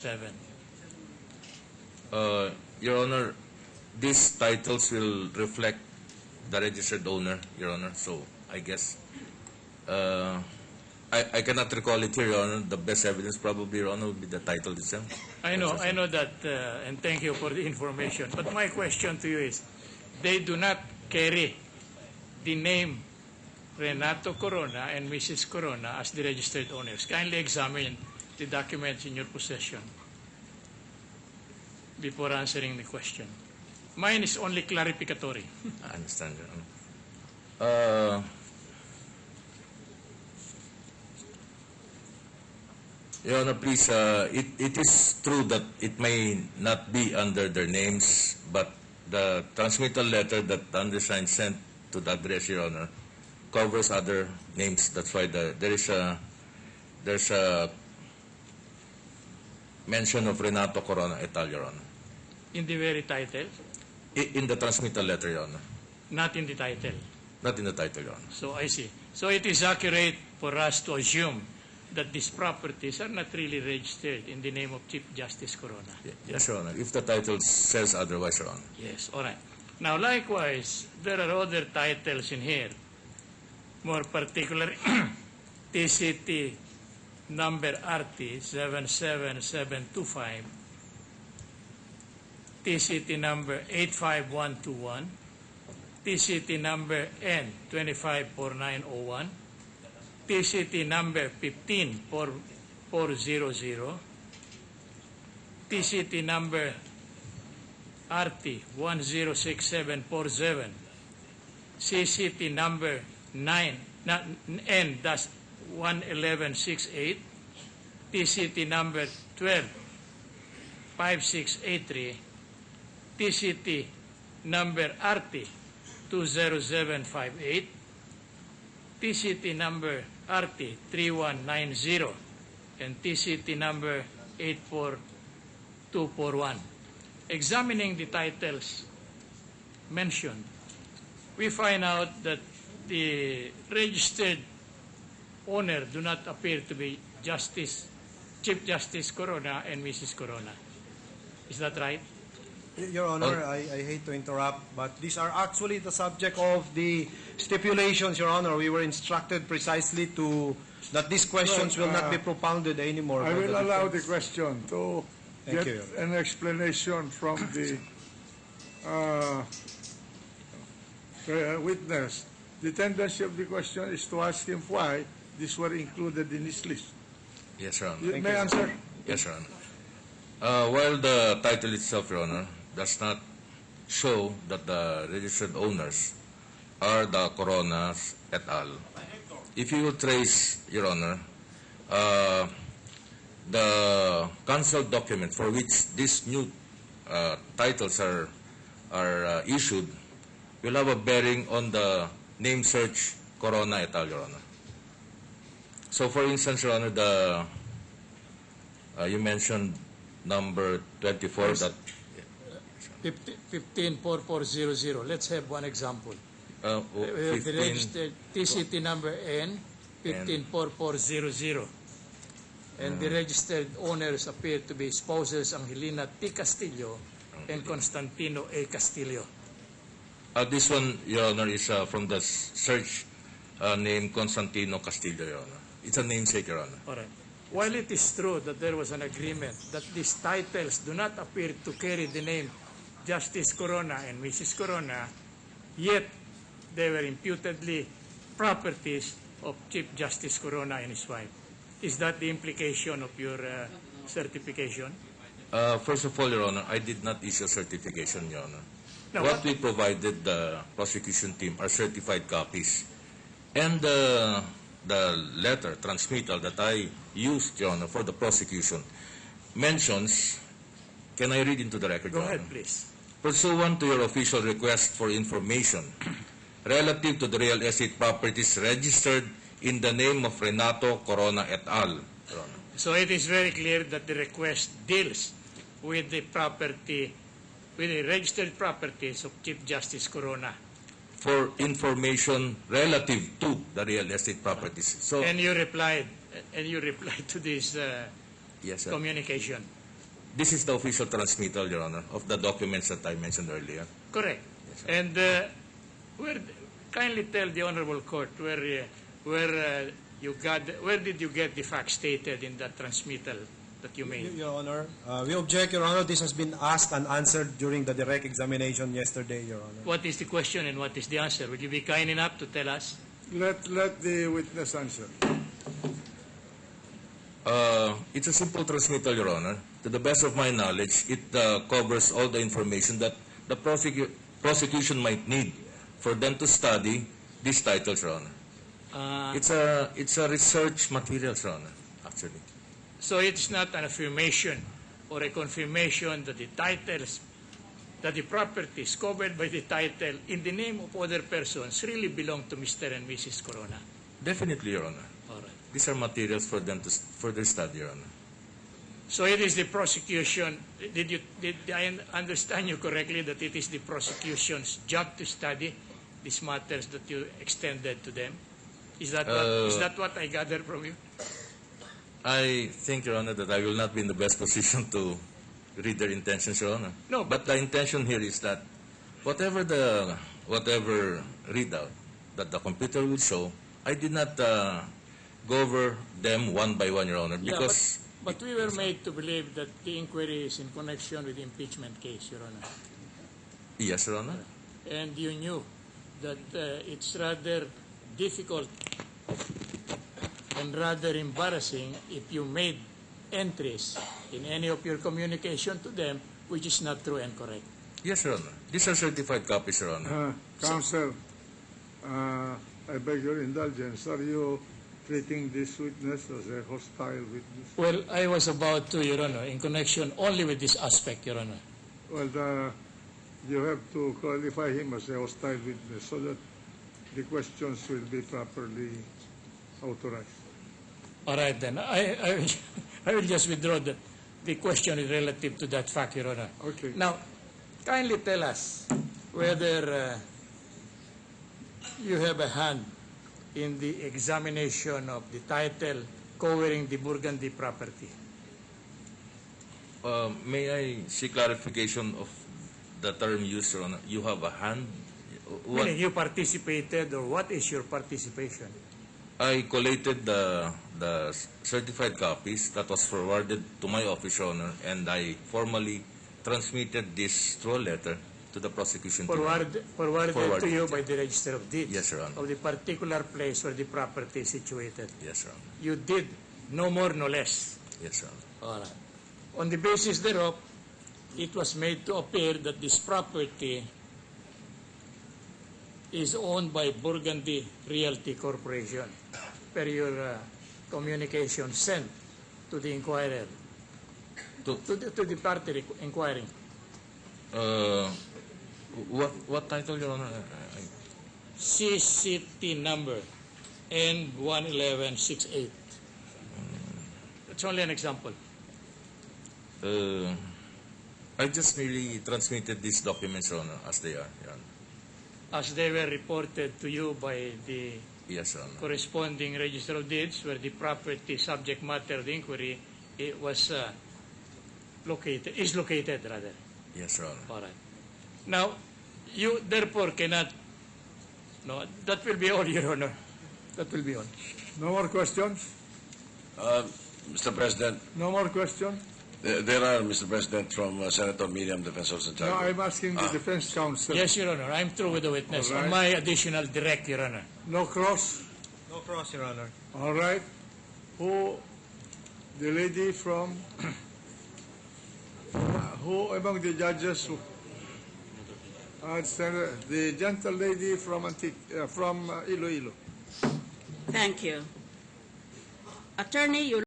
7. Your Honor, these titles will reflect the registered owner, Your Honor. So I guess I cannot recall it here, Your Honor. The best evidence probably, Your Honor, would be the title itself. I know that, and thank you for the information. But my question to you is, they do not carry the name Renato Corona and Mrs. Corona as the registered owners. Kindly examine the documents in your possession before answering the question. Mine is only clarificatory. I understand, Your Honor. Your Honor, please, it is true that it may not be under their names, but the transmittal letter that the undersigned sent to the address, Your Honor, covers other names. That's why there's a mention of Renato Corona et al., Your Honor. In the very title? In the transmittal letter, Your Honor. Not in the title? Not in the title, Your Honor. So I see. So it is accurate for us to assume that these properties are not really registered in the name of Chief Justice Corona. Yes, Your Honor. If the title says otherwise, Your Honor. Yes, all right. Now, likewise, there are other titles in here. More particularly, TCT number RT 77725, TCT number 85121, TCT number N 254901, TCT number 15400, TCT number RT 106747, CCT number N-11168, TCT number 125683, TCT number RT 20758, TCT number RT 3190, and TCT number 84241. Examining the titles mentioned, we find out that the registered owner do not appear to be Chief Justice Corona and Mrs. Corona. Is that right? Your Honor, I hate to interrupt, but these are actually the subject of the stipulations, Your Honor. We were instructed precisely that these questions will not be propounded anymore. I will allow the question to Thank get you. an explanation from the witness. The tendency of the question is to ask him why these were included in his list. Yes, Your Honor. You may answer. Yes, Your Honor. While the title itself, Your Honor, does not show that the registered owners are the Coronas et al., if you will trace, Your Honor, the council document for which these new titles are issued will have a bearing on the name search Corona et al., Your Honor. So, for instance, Your Honor, you mentioned number 24 that 154400. Let's have one example. The 15, registered TCT number N 154400. And the registered owners appear to be spouses Angelina T. Castillo and Constantino A. Castillo. this one, Your Honor, is from the search name Constantino Castillo, Your Honor. It's a namesake, Your Honor. All right. While it is true that there was an agreement that these titles do not appear to carry the name Justice Corona and Mrs. Corona, yet they were imputedly properties of Chief Justice Corona and his wife. Is that the implication of your certification? First of all, Your Honor, I did not issue a certification, Your Honor. No, What we provided the prosecution team are certified copies. And the letter, transmittal that I used, Your Honor, for the prosecution mentions, can I read into the record, Go Your ahead, Honor? please. Pursuant to your official request for information relative to the real estate properties registered in the name of Renato Corona et al., Your Honor. So it is very clear that the request deals with the property, with the registered properties of Chief Justice Corona. For information relative to the real estate properties. So, And you replied to this yes, sir. communication. this is the official transmittal, Your Honor, of the documents that I mentioned earlier. Correct. And kindly tell the Honorable Court where did you get the facts stated in that transmittal that you made? Your Honor, we object, Your Honor. This has been asked and answered during the direct examination yesterday, Your Honor. What is the question and what is the answer? Would you be kind enough to tell us? Let the witness answer. It's a simple transmittal, Your Honor. To the best of my knowledge, it covers all the information that the prosecution might need for them to study these titles, Your Honor. It's a research material, Your Honor, actually. So it's not an affirmation or a confirmation that the titles, that the properties covered by the title in the name of other persons really belong to Mr. and Mrs. Corona. Definitely, Your Honor. All right. These are materials for them to further study, Your Honor. So it is the prosecution. Did I understand you correctly that it is the prosecution's job to study these matters that you extended to them? Is that what I gather from you? I think, Your Honor, that I will not be in the best position to read their intentions, Your Honor. No, but the intention here is that whatever readout that the computer will show, I did not go over them one by one, Your Honor, because... Yeah, but we were made to believe that the inquiry is in connection with the impeachment case, Your Honor. Yes, Your Honor. And you knew that it's rather difficult and rather embarrassing if you made entries in any of your communication to them which is not true and correct. Yes, Your Honor. These are certified copies, Your Honor. Counsel, I beg your indulgence. Are you treating this witness as a hostile witness? Well, I was about to, Your Honor, in connection only with this aspect, Your Honor. Well, you have to qualify him as a hostile witness so that the questions will be properly authorized. All right, then. I will just withdraw the question is relative to that fact, Your Honor. Okay. Now, kindly tell us whether you have a hand in the examination of the title covering the Burgundy property. May I seek clarification of the term used, Your Honor? You have a hand? What? Meaning you participated, or what is your participation? I collated the certified copies that was forwarded to my office, Your Honor, and I formally transmitted this through a letter to the prosecution team. Forwarded to you by the Register of Deeds. Yes, Your Honor. Of the particular place where the property is situated. Yes, Your Honor. You did no more, no less. Yes, Your Honor. All right. On the basis thereof, it was made to appear that this property is owned by Burgundy Realty Corporation per your communication sent to the inquirer, to the party inquiring. What title, Your Honor? CCT number N11168. It's only an example. I just merely transmitted these documents, Your Honor, as they are, Your Honor. As they were reported to you by the Yes, Your Honor. corresponding Register of Deeds, where the property subject matter of the inquiry is located rather. Yes, Your Honor. All right. Now, you therefore cannot. No, that will be all, Your Honor. That will be all. No more questions? Mr. President, No more questions? there are, Mr. President, from Senator Miriam Defensor No, Santiago. I'm asking the defense counsel. Yes, Your Honor. I'm through with the witness. All right. On my additional direct, Your Honor. No cross? No cross, Your Honor. All right. Who, the lady from, who among the judges, the gentle lady from Iloilo. Thank you. Attorney, you